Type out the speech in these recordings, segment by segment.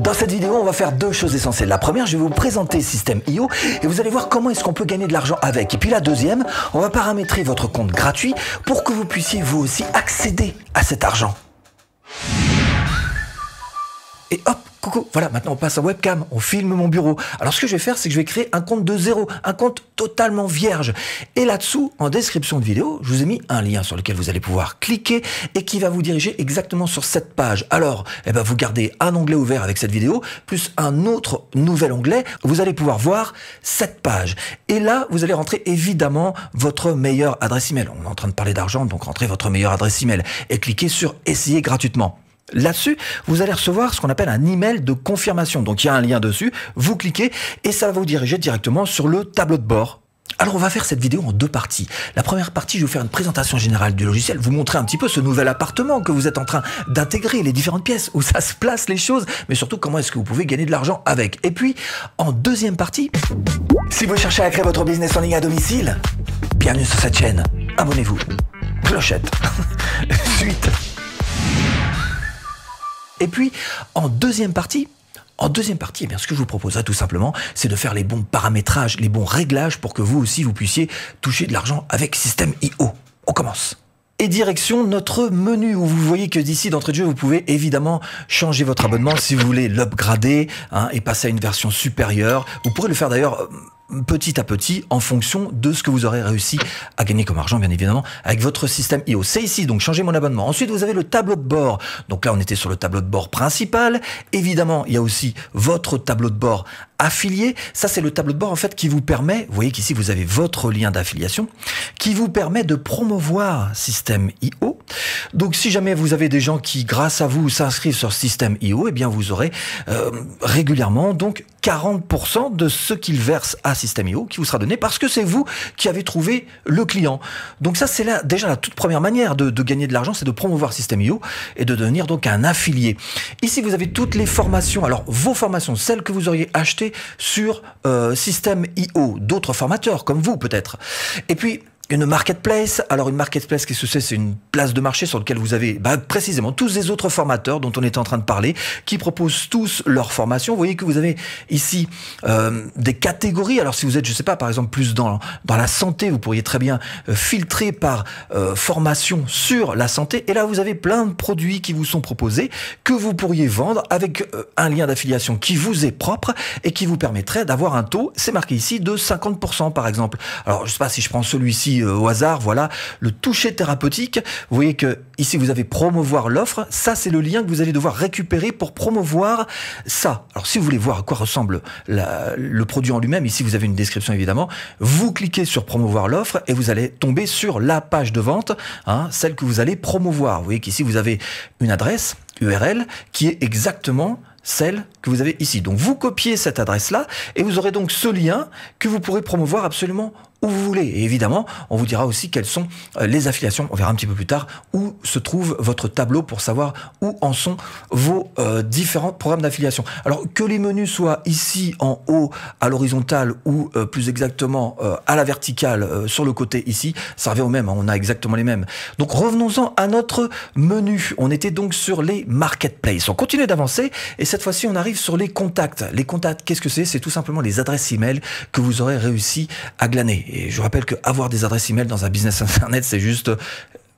Dans cette vidéo, on va faire deux choses essentielles. La première, je vais vous présenter Systeme.io et vous allez voir comment est-ce qu'on peut gagner de l'argent avec. Et puis la deuxième, on va paramétrer votre compte gratuit pour que vous puissiez vous aussi accéder à cet argent. Et hop, coucou, voilà, maintenant on passe en webcam, on filme mon bureau. Alors ce que je vais faire, c'est que je vais créer un compte de zéro, un compte totalement vierge. Et là-dessous, en description de vidéo, je vous ai mis un lien sur lequel vous allez pouvoir cliquer et qui va vous diriger exactement sur cette page. Alors, vous gardez un onglet ouvert avec cette vidéo, plus un autre nouvel onglet, vous allez pouvoir voir cette page. Et là, vous allez rentrer évidemment votre meilleure adresse email. On est en train de parler d'argent, donc rentrez votre meilleure adresse email et cliquez sur essayer gratuitement. Là-dessus, vous allez recevoir ce qu'on appelle un email de confirmation. Donc, il y a un lien dessus, vous cliquez et ça va vous diriger directement sur le tableau de bord. Alors, on va faire cette vidéo en deux parties. La première partie, je vais vous faire une présentation générale du logiciel, vous montrer un petit peu ce nouvel appartement que vous êtes en train d'intégrer, les différentes pièces, où ça se place les choses, mais surtout comment est-ce que vous pouvez gagner de l'argent avec. Et puis, en deuxième partie, si vous cherchez à créer votre business en ligne à domicile, bienvenue sur cette chaîne. Abonnez-vous. Clochette. Suite. Et puis, en deuxième partie, ce que je vous proposerai tout simplement, c'est de faire les bons paramétrages, les bons réglages pour que vous aussi, vous puissiez toucher de l'argent avec Systeme.io. On commence. Et direction notre menu où vous voyez que d'ici d'entrée de jeu, vous pouvez évidemment changer votre abonnement si vous voulez l'upgrader et passer à une version supérieure. Vous pourrez le faire d'ailleurs petit à petit en fonction de ce que vous aurez réussi à gagner comme argent, bien évidemment, avec votre Systeme.io. C'est ici, donc changez mon abonnement. Ensuite, vous avez le tableau de bord. Donc là, on était sur le tableau de bord principal. Évidemment, il y a aussi votre tableau de bord affilié. Ça, c'est le tableau de bord, en fait, qui vous permet, vous voyez qu'ici, vous avez votre lien d'affiliation, qui vous permet de promouvoir Systeme.io. Donc, si jamais vous avez des gens qui, grâce à vous, s'inscrivent sur Systeme.io, eh bien, vous aurez régulièrement, donc, 40% de ce qu'ils versent à Systeme.io qui vous sera donné parce que c'est vous qui avez trouvé le client. Donc ça, c'est déjà la toute première manière de gagner de l'argent, c'est de promouvoir Systeme.io et de devenir donc un affilié. Ici, vous avez toutes les formations. Alors, vos formations, celles que vous auriez achetées sur Systeme.io, d'autres formateurs comme vous peut-être. Et puis, une marketplace. Alors une marketplace, qu'est-ce que c'est? C'est une place de marché sur laquelle vous avez précisément tous les autres formateurs dont on est en train de parler, qui proposent tous leurs formations. Vous voyez que vous avez ici des catégories. Alors si vous êtes, je sais pas, par exemple plus dans la santé, vous pourriez très bien filtrer par formation sur la santé. Et là, vous avez plein de produits qui vous sont proposés que vous pourriez vendre avec un lien d'affiliation qui vous est propre et qui vous permettrait d'avoir un taux, c'est marqué ici, de 50% par exemple. Alors je sais pas si je prends celui-ci au hasard, voilà, le toucher thérapeutique. Vous voyez que ici vous avez promouvoir l'offre. Ça, c'est le lien que vous allez devoir récupérer pour promouvoir ça. Alors, si vous voulez voir à quoi ressemble le produit en lui-même, ici vous avez une description évidemment. Vous cliquez sur promouvoir l'offre et vous allez tomber sur la page de vente, celle que vous allez promouvoir. Vous voyez qu'ici vous avez une adresse URL qui est exactement celle que vous avez ici. Donc, vous copiez cette adresse-là et vous aurez donc ce lien que vous pourrez promouvoir absolument où vous voulez. Et évidemment, on vous dira aussi quelles sont les affiliations. On verra un petit peu plus tard où se trouve votre tableau pour savoir où en sont vos différents programmes d'affiliation. Alors, que les menus soient ici en haut à l'horizontale ou plus exactement à la verticale sur le côté ici, ça revient au même. On a exactement les mêmes. Donc, revenons-en à notre menu. On était donc sur les marketplaces. On continue d'avancer et cette fois-ci, on arrive sur les contacts. Les contacts, qu'est-ce que c'est? C'est tout simplement les adresses email que vous aurez réussi à glaner. Et je vous rappelle qu'avoir des adresses email dans un business internet, c'est juste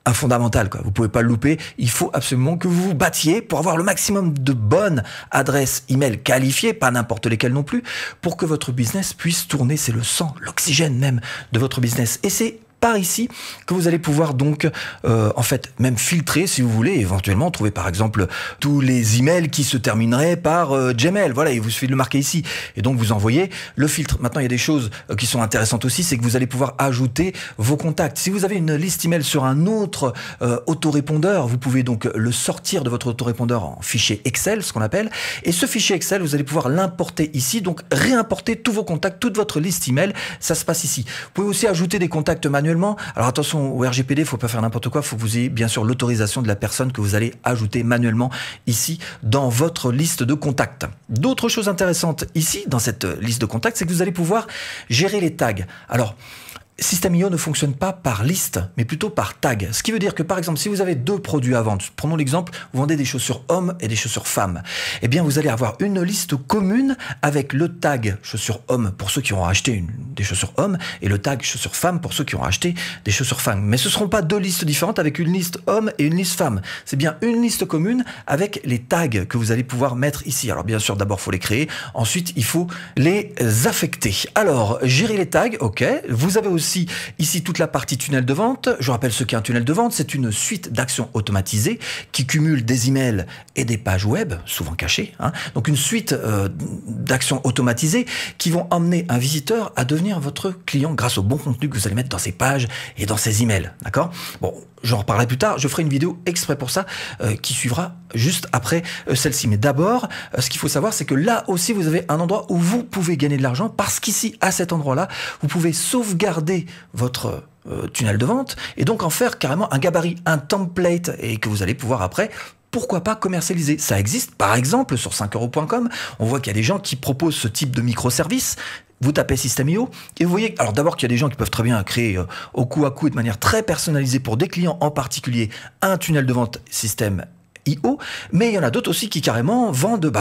un fondamental, quoi. Vous pouvez pas le louper. Il faut absolument que vous vous battiez pour avoir le maximum de bonnes adresses email qualifiées, pas n'importe lesquelles non plus, pour que votre business puisse tourner. C'est le sang, l'oxygène même de votre business. Et c'est par ici que vous allez pouvoir donc en fait même filtrer si vous voulez, éventuellement trouver par exemple tous les emails qui se termineraient par Gmail. Voilà, il vous suffit de le marquer ici et donc vous envoyez le filtre. Maintenant, il y a des choses qui sont intéressantes aussi, c'est que vous allez pouvoir ajouter vos contacts. Si vous avez une liste email sur un autre autorépondeur, vous pouvez donc le sortir de votre autorépondeur en fichier Excel, ce qu'on appelle, et ce fichier Excel, vous allez pouvoir l'importer ici, donc réimporter tous vos contacts, toute votre liste email, ça se passe ici. Vous pouvez aussi ajouter des contacts manuellement. Alors attention au RGPD, il ne faut pas faire n'importe quoi, il faut que vous ayez bien sûr l'autorisation de la personne que vous allez ajouter manuellement ici dans votre liste de contacts. D'autres choses intéressantes ici dans cette liste de contacts, c'est que vous allez pouvoir gérer les tags. Alors, System.io ne fonctionne pas par liste, mais plutôt par tag. Ce qui veut dire que, par exemple, si vous avez deux produits à vendre, prenons l'exemple, vous vendez des chaussures hommes et des chaussures femmes, eh bien, vous allez avoir une liste commune avec le tag chaussures hommes pour ceux qui auront acheté des chaussures hommes et le tag chaussures femmes pour ceux qui auront acheté des chaussures femmes. Mais ce ne seront pas deux listes différentes avec une liste homme et une liste femme. C'est bien une liste commune avec les tags que vous allez pouvoir mettre ici. Alors, bien sûr, d'abord, il faut les créer. Ensuite, il faut les affecter. Alors, gérer les tags, ok. Vous avez aussi ici toute la partie tunnel de vente. Je rappelle ce qu'est un tunnel de vente. C'est une suite d'actions automatisées qui cumulent des emails et des pages web, souvent cachées. Donc une suite d'actions automatisées qui vont emmener un visiteur à devenir votre client grâce au bon contenu que vous allez mettre dans ces pages et dans ces emails. D'accord ? Bon, j'en reparlerai plus tard. Je ferai une vidéo exprès pour ça qui suivra juste après celle-ci. Mais d'abord, ce qu'il faut savoir, c'est que là aussi, vous avez un endroit où vous pouvez gagner de l'argent parce qu'ici, à cet endroit-là, vous pouvez sauvegarder votre tunnel de vente et donc en faire carrément un gabarit, un template et que vous allez pouvoir après pourquoi pas commercialiser. Ça existe, par exemple, sur 5euros.com. On voit qu'il y a des gens qui proposent ce type de microservices. Vous tapez System.io et vous voyez, alors d'abord qu'il y a des gens qui peuvent très bien créer au coup à coup et de manière très personnalisée pour des clients en particulier un tunnel de vente System.io, mais il y en a d'autres aussi qui carrément vendent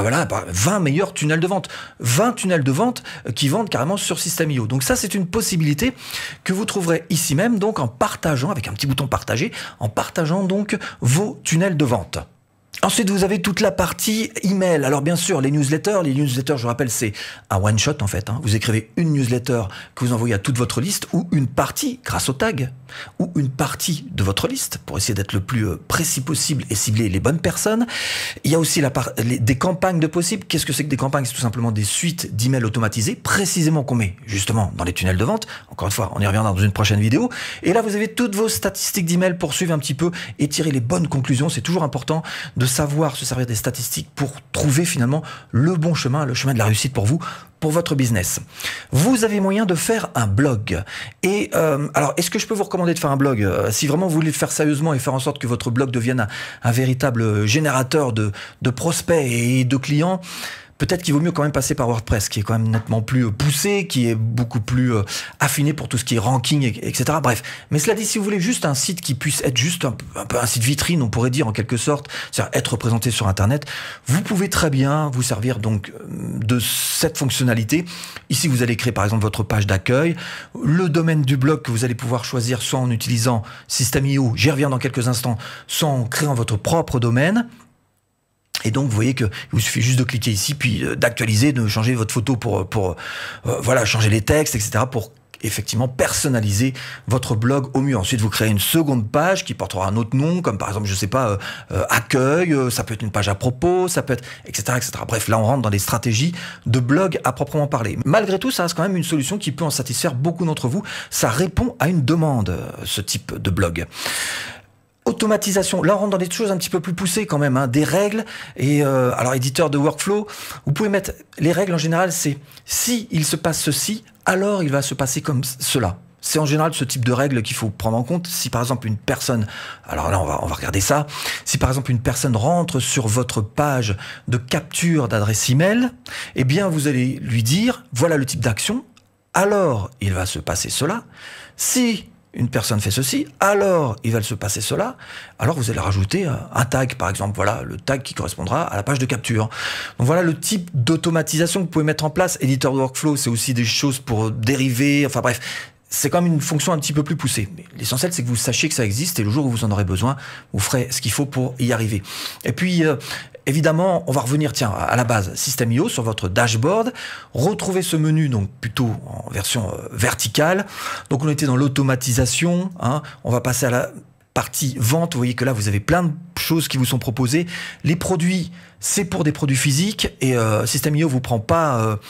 20 meilleurs tunnels de vente, 20 tunnels de vente qui vendent carrément sur System.io. Donc ça, c'est une possibilité que vous trouverez ici même, donc en partageant, avec un petit bouton partager, en partageant donc vos tunnels de vente. Ensuite, vous avez toute la partie email. Alors bien sûr, les newsletters, je rappelle, c'est un one-shot en fait. Vous écrivez une newsletter que vous envoyez à toute votre liste ou une partie grâce au tag ou une partie de votre liste pour essayer d'être le plus précis possible et cibler les bonnes personnes. Il y a aussi des campagnes de possibles. Qu'est-ce que c'est que des campagnes? C'est tout simplement des suites d'emails automatisés, précisément qu'on met justement dans les tunnels de vente. Encore une fois, on y reviendra dans une prochaine vidéo. Et là, vous avez toutes vos statistiques d'emails pour suivre un petit peu et tirer les bonnes conclusions. C'est toujours important de savoir se servir des statistiques pour trouver finalement le bon chemin, le chemin de la réussite pour vous, pour votre business. Vous avez moyen de faire un blog. Et alors, est-ce que je peux vous recommander de faire un blog? Si vraiment vous voulez le faire sérieusement et faire en sorte que votre blog devienne un véritable générateur de prospects et de clients, peut-être qu'il vaut mieux quand même passer par WordPress, qui est quand même nettement plus poussé, qui est beaucoup plus affiné pour tout ce qui est ranking, etc. Bref. Mais cela dit, si vous voulez juste un site qui puisse être juste un peu un site vitrine, on pourrait dire en quelque sorte, c'est-à-dire être représenté sur Internet, vous pouvez très bien vous servir donc de cette fonctionnalité. Ici, vous allez créer par exemple votre page d'accueil, le domaine du blog que vous allez pouvoir choisir soit en utilisant System.io, j'y reviens dans quelques instants, soit en créant votre propre domaine. Et donc, vous voyez qu'il vous suffit juste de cliquer ici, puis d'actualiser, de changer votre photo pour changer les textes, etc. pour effectivement personnaliser votre blog au mieux. Ensuite, vous créez une seconde page qui portera un autre nom, comme par exemple, je sais pas, accueil, ça peut être une page à propos, ça peut être, etc., etc. Bref, là, on rentre dans les stratégies de blog à proprement parler. Malgré tout, ça reste quand même une solution qui peut en satisfaire beaucoup d'entre vous. Ça répond à une demande, ce type de blog. Automatisation, là on rentre dans des choses un petit peu plus poussées quand même, des règles, et alors éditeur de workflow, vous pouvez mettre, les règles en général c'est, si il se passe ceci, alors il va se passer comme cela. C'est en général ce type de règles qu'il faut prendre en compte. Si par exemple une personne, alors là on va regarder ça, si par exemple une personne rentre sur votre page de capture d'adresse email, eh bien vous allez lui dire, voilà le type d'action, alors il va se passer cela. Si une personne fait ceci, alors il va se passer cela, alors vous allez rajouter un tag, par exemple, voilà, le tag qui correspondra à la page de capture. Donc voilà le type d'automatisation que vous pouvez mettre en place. Éditeur de workflow, c'est aussi des choses pour dériver, enfin bref, c'est quand même une fonction un petit peu plus poussée. Mais l'essentiel, c'est que vous sachiez que ça existe et le jour où vous en aurez besoin, vous ferez ce qu'il faut pour y arriver. Et puis, évidemment, on va revenir, tiens, à la base, System.io, sur votre dashboard, retrouver ce menu, donc plutôt en version verticale. Donc, on était dans l'automatisation, on va passer à la partie vente. Vous voyez que là, vous avez plein de choses qui vous sont proposées. Les produits, c'est pour des produits physiques et System.io vous prend pas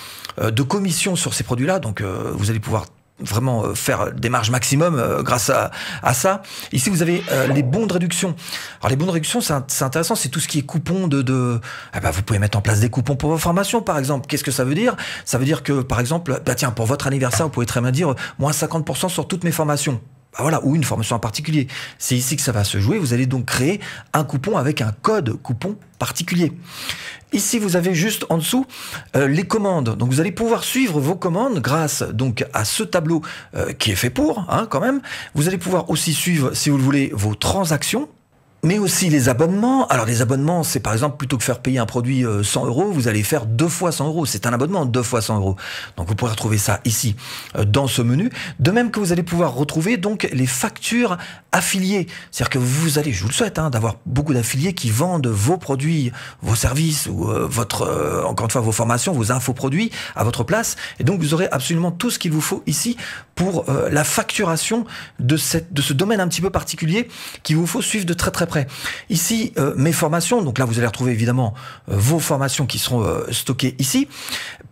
de commission sur ces produits-là, donc vous allez pouvoir vraiment faire des marges maximum grâce à ça. Ici, vous avez les bons de réduction. Alors, les bons de réduction, c'est intéressant, c'est tout ce qui est coupons vous pouvez mettre en place des coupons pour vos formations, par exemple. Qu'est-ce que ça veut dire? Ça veut dire que, par exemple, tiens, pour votre anniversaire, vous pouvez très bien dire moins 50% sur toutes mes formations. bah voilà, ou une formation en particulier. C'est ici que ça va se jouer. Vous allez donc créer un coupon avec un code coupon particulier. Ici, vous avez juste en dessous les commandes. Donc, vous allez pouvoir suivre vos commandes grâce donc à ce tableau qui est fait pour, hein, quand même. Vous allez pouvoir aussi suivre, si vous le voulez, vos transactions. Mais aussi les abonnements. Alors les abonnements, c'est par exemple, plutôt que faire payer un produit 100 €, vous allez faire 2 fois 100 €. C'est un abonnement 2 fois 100 €. Donc vous pourrez retrouver ça ici, dans ce menu. De même que vous allez pouvoir retrouver donc les factures affiliées. C'est-à-dire que vous allez, je vous le souhaite, hein, d'avoir beaucoup d'affiliés qui vendent vos produits, vos services ou encore une fois, vos formations, vos infoproduits à votre place. Et donc vous aurez absolument tout ce qu'il vous faut ici pour la facturation de ce domaine un petit peu particulier qu'il vous faut suivre de très très près. Ici, mes formations, donc là vous allez retrouver évidemment vos formations qui seront stockées ici.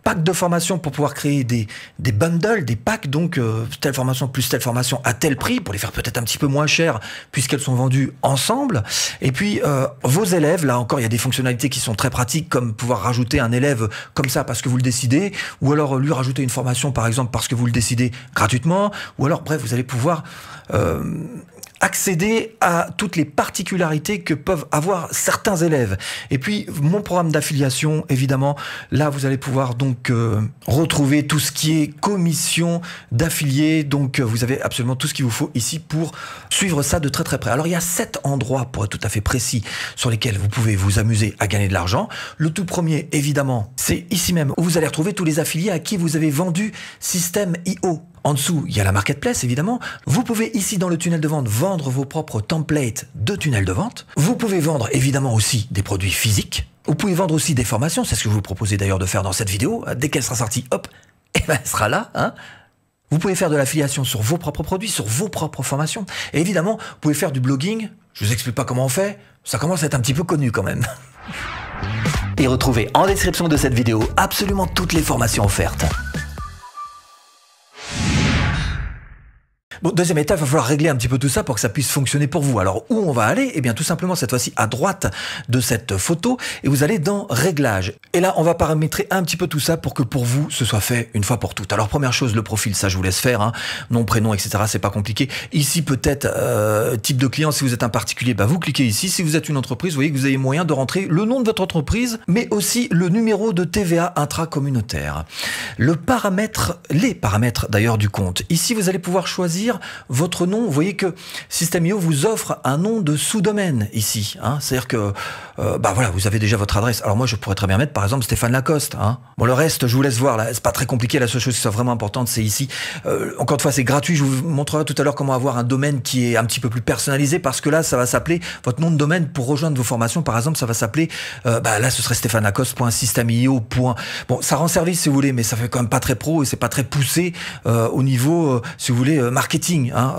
Pack de formation pour pouvoir créer des bundles, des packs, donc telle formation plus telle formation à tel prix, pour les faire peut-être un petit peu moins cher puisqu'elles sont vendues ensemble. Et puis vos élèves, là encore il y a des fonctionnalités qui sont très pratiques, comme pouvoir rajouter un élève comme ça parce que vous le décidez, ou alors lui rajouter une formation par exemple parce que vous le décidez gratuitement, ou alors bref vous allez pouvoir accéder à toutes les particularités que peuvent avoir certains élèves. Et puis, mon programme d'affiliation, évidemment, là, vous allez pouvoir donc retrouver tout ce qui est commission d'affiliés. Donc, vous avez absolument tout ce qu'il vous faut ici pour suivre ça de très très près. Alors, il y a 7 endroits, pour être tout à fait précis, sur lesquels vous pouvez vous amuser à gagner de l'argent. Le tout premier, évidemment, c'est ici même, où vous allez retrouver tous les affiliés à qui vous avez vendu Système IO. En dessous, il y a la marketplace, évidemment. Vous pouvez ici, dans le tunnel de vente, vendre vos propres templates de tunnel de vente. Vous pouvez vendre, évidemment, aussi des produits physiques. Vous pouvez vendre aussi des formations. C'est ce que je vous proposais d'ailleurs de faire dans cette vidéo. Dès qu'elle sera sortie, hop, et ben, elle sera là, hein. Vous pouvez faire de l'affiliation sur vos propres produits, sur vos propres formations. Et évidemment, vous pouvez faire du blogging. Je vous explique pas comment on fait. Ça commence à être un petit peu connu quand même. Et retrouvez en description de cette vidéo absolument toutes les formations offertes. Bon, deuxième étape, il va falloir régler un petit peu tout ça pour que ça puisse fonctionner pour vous. Alors, où on va aller? Eh bien, tout simplement, cette fois-ci, à droite de cette photo, et vous allez dans Réglages. Et là, on va paramétrer un petit peu tout ça pour que pour vous, ce soit fait une fois pour toutes. Alors, première chose, le profil, ça, je vous laisse faire, hein. Nom, prénom, etc., c'est pas compliqué. Ici, peut-être, type de client, si vous êtes un particulier, bah, vous cliquez ici. Si vous êtes une entreprise, vous voyez que vous avez moyen de rentrer le nom de votre entreprise, mais aussi le numéro de TVA intracommunautaire. Les paramètres, d'ailleurs, du compte. Ici, vous allez pouvoir choisir votre nom. Vous voyez que Système.io vous offre un nom de sous-domaine ici, hein. C'est-à-dire que bah voilà, vous avez déjà votre adresse. Alors moi, je pourrais très bien mettre par exemple Stéphane Lacoste, hein. Bon, le reste, je vous laisse voir là. C'est pas très compliqué. La seule chose qui soit vraiment importante, c'est ici. Encore une fois, c'est gratuit. Je vous montrerai tout à l'heure comment avoir un domaine qui est un petit peu plus personnalisé, parce que là, ça va s'appeler votre nom de domaine pour rejoindre vos formations. Par exemple, ça va s'appeler, bah là, ce serait stéphanelacoste.système.io. Bon, ça rend service si vous voulez, mais ça fait quand même pas très pro et c'est pas très poussé au niveau, si vous voulez, marketing, hein.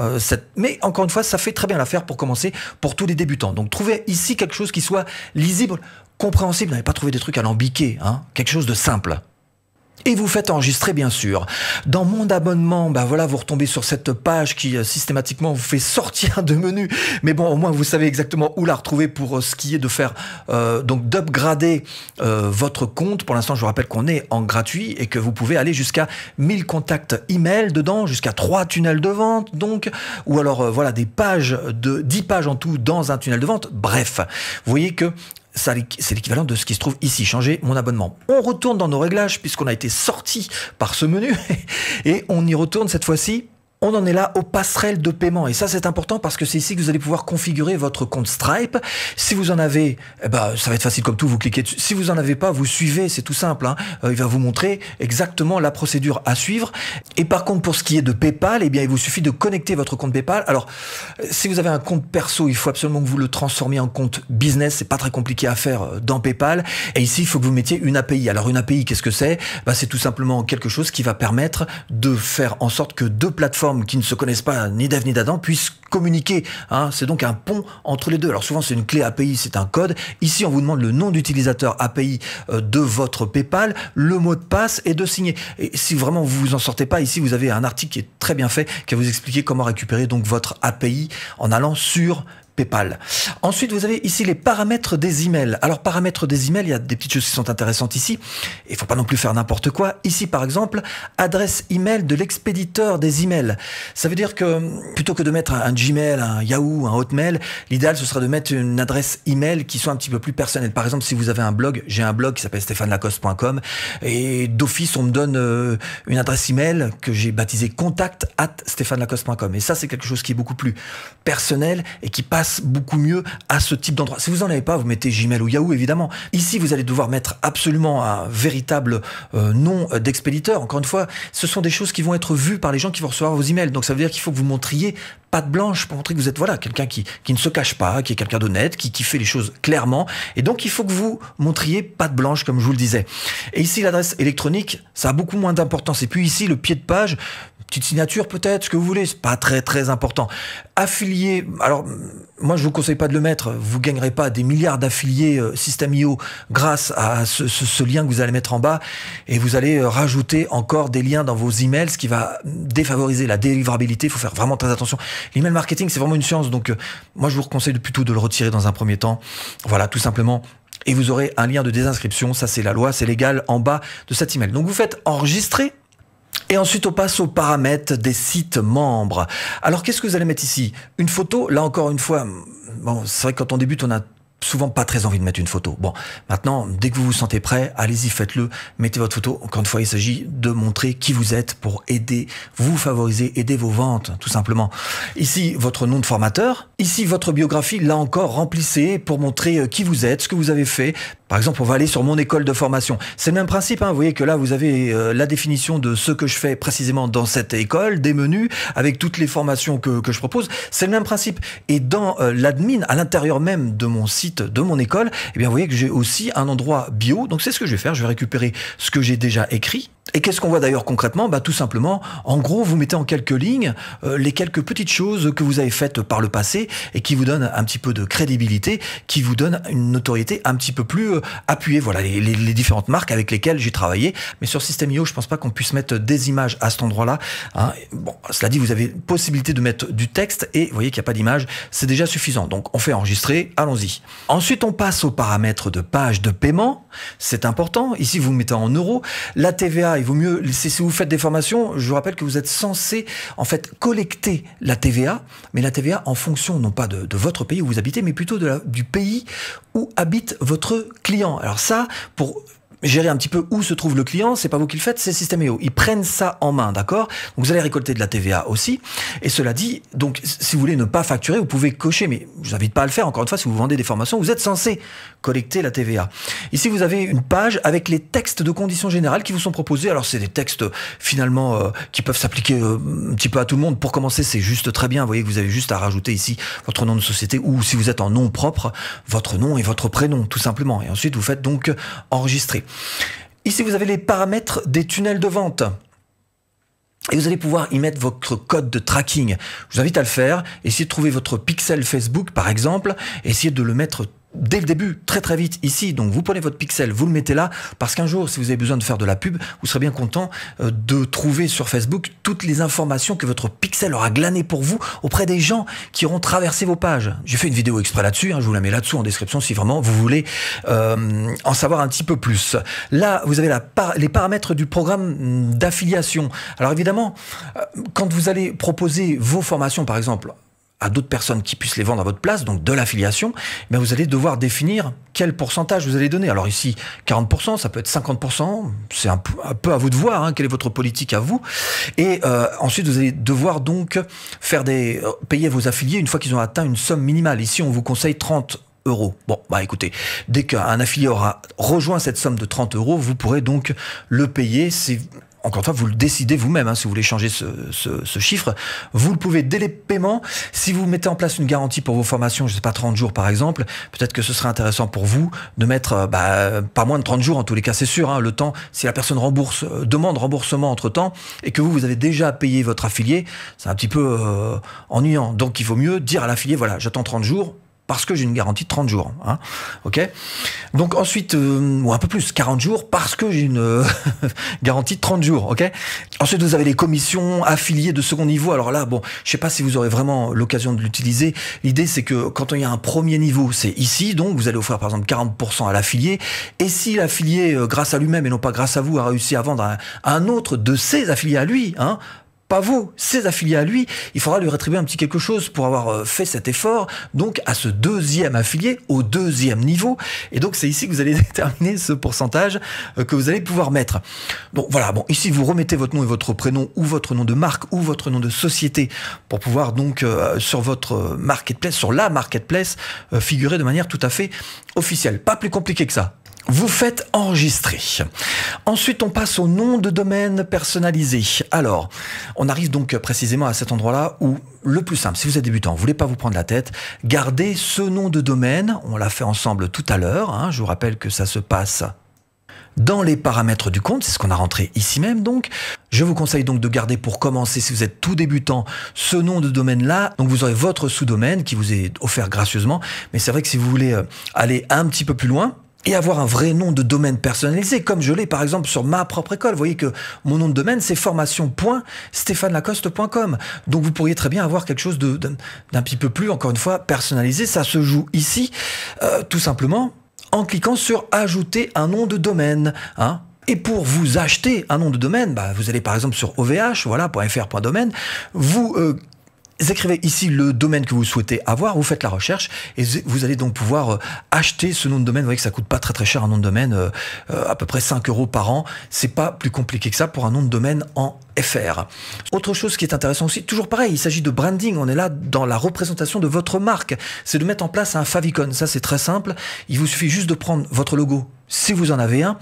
Mais encore une fois, ça fait très bien l'affaire pour commencer pour tous les débutants. Donc, trouvez ici quelque chose qui soit lisible, compréhensible. N'allez pas trouver des trucs alambiqués, hein. Quelque chose de simple. Et vous faites enregistrer, bien sûr. Dans mon abonnement, bah voilà, vous retombez sur cette page qui systématiquement vous fait sortir de menu. Mais bon, au moins vous savez exactement où la retrouver pour ce qui est de faire donc d'upgrader votre compte. Pour l'instant, je vous rappelle qu'on est en gratuit et que vous pouvez aller jusqu'à 1000 contacts email dedans, jusqu'à 3 tunnels de vente, donc, ou alors voilà, des pages de 10 pages en tout dans un tunnel de vente. Bref, vous voyez que c'est l'équivalent de ce qui se trouve ici, changer mon abonnement. On retourne dans nos réglages puisqu'on a été sorti par ce menu et on y retourne cette fois-ci. On en est là aux passerelles de paiement. Et ça, c'est important parce que c'est ici que vous allez pouvoir configurer votre compte Stripe. Si vous en avez, eh ben, ça va être facile comme tout, vous cliquez dessus. Si vous en avez pas, vous suivez, c'est tout simple, hein. Il va vous montrer exactement la procédure à suivre. Et par contre, pour ce qui est de PayPal, eh bien, il vous suffit de connecter votre compte PayPal. Alors, si vous avez un compte perso, il faut absolument que vous le transformiez en compte business. C'est pas très compliqué à faire dans PayPal. Et ici, il faut que vous mettiez une API. Alors, une API, qu'est-ce que c'est? Ben, c'est tout simplement quelque chose qui va permettre de faire en sorte que deux plateformes qui ne se connaissent pas ni d'Ève ni d'Adam puissent communiquer, hein. C'est donc un pont entre les deux. Alors souvent c'est une clé API, c'est un code. Ici on vous demande le nom d'utilisateur API de votre PayPal, le mot de passe et de signer. Et si vraiment vous vous en sortez pas, ici vous avez un article qui est très bien fait qui va vous expliquer comment récupérer donc votre API en allant sur PayPal. Ensuite, vous avez ici les paramètres des emails. Alors, paramètres des emails, il y a des petites choses qui sont intéressantes ici. Il ne faut pas non plus faire n'importe quoi. Ici, par exemple, adresse email de l'expéditeur des emails. Ça veut dire que plutôt que de mettre un Gmail, un Yahoo, un Hotmail, l'idéal, ce serait de mettre une adresse email qui soit un petit peu plus personnelle. Par exemple, si vous avez un blog, j'ai un blog qui s'appelle stéphanelacoste.com et d'office, on me donne une adresse email que j'ai baptisée contact@stéphanelacoste.com. Et ça, c'est quelque chose qui est beaucoup plus personnel et qui passe beaucoup mieux à ce type d'endroit. Si vous n'en avez pas, vous mettez Gmail ou Yahoo, évidemment. Ici, vous allez devoir mettre absolument un véritable nom d'expéditeur. Encore une fois, ce sont des choses qui vont être vues par les gens qui vont recevoir vos emails. Donc, ça veut dire qu'il faut que vous montriez patte blanche pour montrer que vous êtes voilà quelqu'un qui ne se cache pas, qui est quelqu'un d'honnête, qui fait les choses clairement. Et donc, il faut que vous montriez patte blanche, comme je vous le disais. Et ici, l'adresse électronique, ça a beaucoup moins d'importance. Et puis ici, le pied de page, petite signature peut-être, ce que vous voulez, c'est pas très important. Affilié, alors moi je vous conseille pas de le mettre, vous gagnerez pas des milliards d'affiliés System.io grâce à ce lien que vous allez mettre en bas et vous allez rajouter encore des liens dans vos emails, ce qui va défavoriser la délivrabilité. Il faut faire vraiment très attention. L'email marketing, c'est vraiment une science, donc moi je vous conseille plutôt de le retirer dans un premier temps. Voilà, tout simplement. Et vous aurez un lien de désinscription, ça c'est la loi, c'est légal, en bas de cet email. Donc vous faites enregistrer. Et ensuite, on passe aux paramètres des sites membres. Alors, qu'est-ce que vous allez mettre ici? Une photo, là encore une fois, bon, c'est vrai que quand on débute, on a souvent pas très envie de mettre une photo. Bon, maintenant, dès que vous vous sentez prêt, allez-y, faites-le, mettez votre photo. Encore une fois, il s'agit de montrer qui vous êtes pour aider, vous favoriser, aider vos ventes, tout simplement. Ici, votre nom de formateur. Ici, votre biographie, là encore, remplissez pour montrer qui vous êtes, ce que vous avez fait. Par exemple, on va aller sur mon école de formation. C'est le même principe, hein. Vous voyez que là, vous avez la définition de ce que je fais précisément dans cette école, des menus, avec toutes les formations que je propose. C'est le même principe. Et dans l'admin, à l'intérieur même de mon site, de mon école, eh bien, vous voyez que j'ai aussi un endroit bio. Donc, c'est ce que je vais faire. Je vais récupérer ce que j'ai déjà écrit. Et qu'est-ce qu'on voit d'ailleurs concrètement? Bah, tout simplement, en gros, vous mettez en quelques lignes les quelques petites choses que vous avez faites par le passé et qui vous donnent un petit peu de crédibilité, qui vous donnent une notoriété un petit peu plus appuyée. Voilà les différentes marques avec lesquelles j'ai travaillé. Mais sur System.io, je pense pas qu'on puisse mettre des images à cet endroit-là, hein. Bon, cela dit, vous avez possibilité de mettre du texte et vous voyez qu'il n'y a pas d'image. C'est déjà suffisant. Donc, on fait enregistrer. Allons-y. Ensuite, on passe aux paramètres de page de paiement. C'est important. Ici, vous mettez en euros. La TVA, il vaut mieux, si vous faites des formations, je vous rappelle que vous êtes censé en fait collecter la TVA, mais la TVA en fonction non pas de votre pays où vous habitez, mais plutôt du pays où habite votre client. Alors ça, pour gérer un petit peu où se trouve le client, c'est pas vous qui le faites, c'est System.io. Ils prennent ça en main, d'accord? Donc vous allez récolter de la TVA aussi. Et cela dit, donc si vous voulez ne pas facturer, vous pouvez cocher, mais je vous invite pas à le faire. Encore une fois, si vous vendez des formations, vous êtes censé collecter la TVA. Ici, vous avez une page avec les textes de conditions générales qui vous sont proposés. Alors c'est des textes finalement qui peuvent s'appliquer un petit peu à tout le monde. Pour commencer, c'est juste très bien. Vous voyez que vous avez juste à rajouter ici votre nom de société ou si vous êtes en nom propre, votre nom et votre prénom, tout simplement. Et ensuite, vous faites donc enregistrer. Ici, vous avez les paramètres des tunnels de vente. Et vous allez pouvoir y mettre votre code de tracking. Je vous invite à le faire. Essayez de trouver votre pixel Facebook, par exemple. Essayez de le mettre dès le début, très vite ici. Donc vous prenez votre pixel, vous le mettez là, parce qu'un jour, si vous avez besoin de faire de la pub, vous serez bien content de trouver sur Facebook toutes les informations que votre pixel aura glanées pour vous auprès des gens qui auront traversé vos pages. J'ai fait une vidéo exprès là-dessus, hein, je vous la mets là-dessous en description si vraiment vous voulez en savoir un petit peu plus. Là, vous avez les paramètres du programme d'affiliation. Alors évidemment, quand vous allez proposer vos formations, par exemple, à d'autres personnes qui puissent les vendre à votre place, donc de l'affiliation, mais vous allez devoir définir quel pourcentage vous allez donner. Alors ici, 40%, ça peut être 50%, c'est un peu à vous de voir, hein, quelle est votre politique à vous. Et ensuite, vous allez devoir donc payer vos affiliés une fois qu'ils ont atteint une somme minimale. Ici, on vous conseille 30 €. Bon, bah écoutez, dès qu'un affilié aura rejoint cette somme de 30 €, vous pourrez donc le payer. Encore une fois, vous le décidez vous-même, hein, si vous voulez changer ce chiffre. Vous le pouvez dès les paiements. Si vous mettez en place une garantie pour vos formations, je ne sais pas, 30 jours par exemple, peut-être que ce serait intéressant pour vous de mettre pas moins de 30 jours, en tous les cas c'est sûr, hein, le temps, si la personne demande remboursement entre-temps, et que vous avez déjà payé votre affilié, c'est un petit peu ennuyant. Donc il vaut mieux dire à l'affilié, voilà, j'attends 30 jours, parce que j'ai une garantie de 30 jours. Hein, ok. Donc ensuite, ou un peu plus, 40 jours, parce que j'ai une garantie de 30 jours. Ok. Ensuite, vous avez les commissions affiliées de second niveau. Alors là, bon, je sais pas si vous aurez vraiment l'occasion de l'utiliser. L'idée, c'est que quand il y a un premier niveau, c'est ici. Donc, vous allez offrir par exemple 40% à l'affilié. Et si l'affilié, grâce à lui-même et non pas grâce à vous, a réussi à vendre à un autre de ses affiliés à lui, hein, pas vous, ses affiliés à lui, il faudra lui rétribuer un petit quelque chose pour avoir fait cet effort, donc à ce deuxième affilié, au deuxième niveau. Et donc c'est ici que vous allez déterminer ce pourcentage que vous allez pouvoir mettre. Donc voilà, bon, ici vous remettez votre nom et votre prénom, ou votre nom de marque, ou votre nom de société, pour pouvoir donc sur votre marketplace, sur la marketplace, figurer de manière tout à fait officielle. Pas plus compliqué que ça. Vous faites enregistrer. Ensuite, on passe au nom de domaine personnalisé. Alors, on arrive donc précisément à cet endroit-là où le plus simple, si vous êtes débutant, vous voulez pas vous prendre la tête, gardez ce nom de domaine. On l'a fait ensemble tout à l'heure. Hein, je vous rappelle que ça se passe dans les paramètres du compte, c'est ce qu'on a rentré ici même donc. Je vous conseille donc de garder pour commencer, si vous êtes tout débutant, ce nom de domaine-là. Donc vous aurez votre sous-domaine qui vous est offert gracieusement. Mais c'est vrai que si vous voulez aller un petit peu plus loin, et avoir un vrai nom de domaine personnalisé, comme je l'ai par exemple sur ma propre école. Vous voyez que mon nom de domaine, c'est formation.stéphanelacoste.com. Donc vous pourriez très bien avoir quelque chose d'un petit peu plus, encore une fois, personnalisé. Ça se joue ici, tout simplement, en cliquant sur « Ajouter un nom de domaine ». Hein. Et pour vous acheter un nom de domaine, bah, vous allez par exemple sur ovh, voilà, .fr.domaine, vous écrivez ici le domaine que vous souhaitez avoir, vous faites la recherche et vous allez donc pouvoir acheter ce nom de domaine. Vous voyez que ça coûte pas très très cher un nom de domaine, à peu près 5 € par an. C'est pas plus compliqué que ça pour un nom de domaine en FR. Autre chose qui est intéressant aussi, toujours pareil, il s'agit de branding. On est là dans la représentation de votre marque. C'est de mettre en place un favicon. Ça c'est très simple. Il vous suffit juste de prendre votre logo. Si vous en avez un,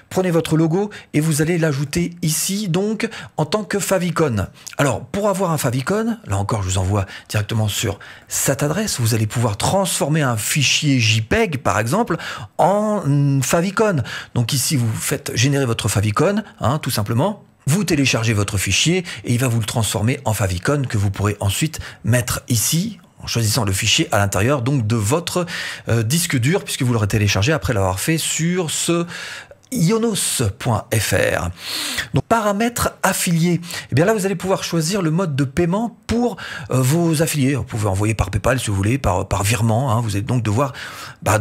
prenez votre logo et vous allez l'ajouter ici donc en tant que favicon. Alors pour avoir un favicon, là encore je vous envoie directement sur cette adresse, vous allez pouvoir transformer un fichier JPEG par exemple en favicon. Donc ici vous faites générer votre favicon, hein, tout simplement. Vous téléchargez votre fichier et il va vous le transformer en favicon que vous pourrez ensuite mettre ici en choisissant le fichier à l'intérieur donc de votre disque dur puisque vous l'aurez téléchargé après l'avoir fait sur ce ionos.fr. Donc paramètres affiliés. Et bien là vous allez pouvoir choisir le mode de paiement pour vos affiliés. Vous pouvez envoyer par PayPal si vous voulez, par virement. Hein. Vous allez donc devoir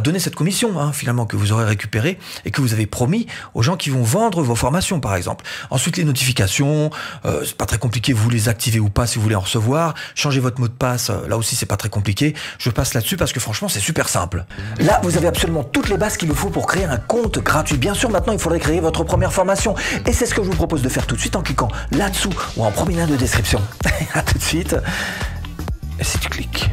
donner cette commission hein, finalement que vous aurez récupérée et que vous avez promis aux gens qui vont vendre vos formations par exemple. Ensuite les notifications, c'est pas très compliqué, vous les activez ou pas si vous voulez en recevoir. Changez votre mot de passe, là aussi c'est pas très compliqué. Je passe là-dessus parce que franchement c'est super simple. Là vous avez absolument toutes les bases qu'il vous faut pour créer un compte gratuit. Bien sûr maintenant il faudrait créer votre première formation et c'est ce que je vous propose de faire tout de suite en cliquant là-dessous ou en premier lien de description. À tout de suite. Et si tu cliques.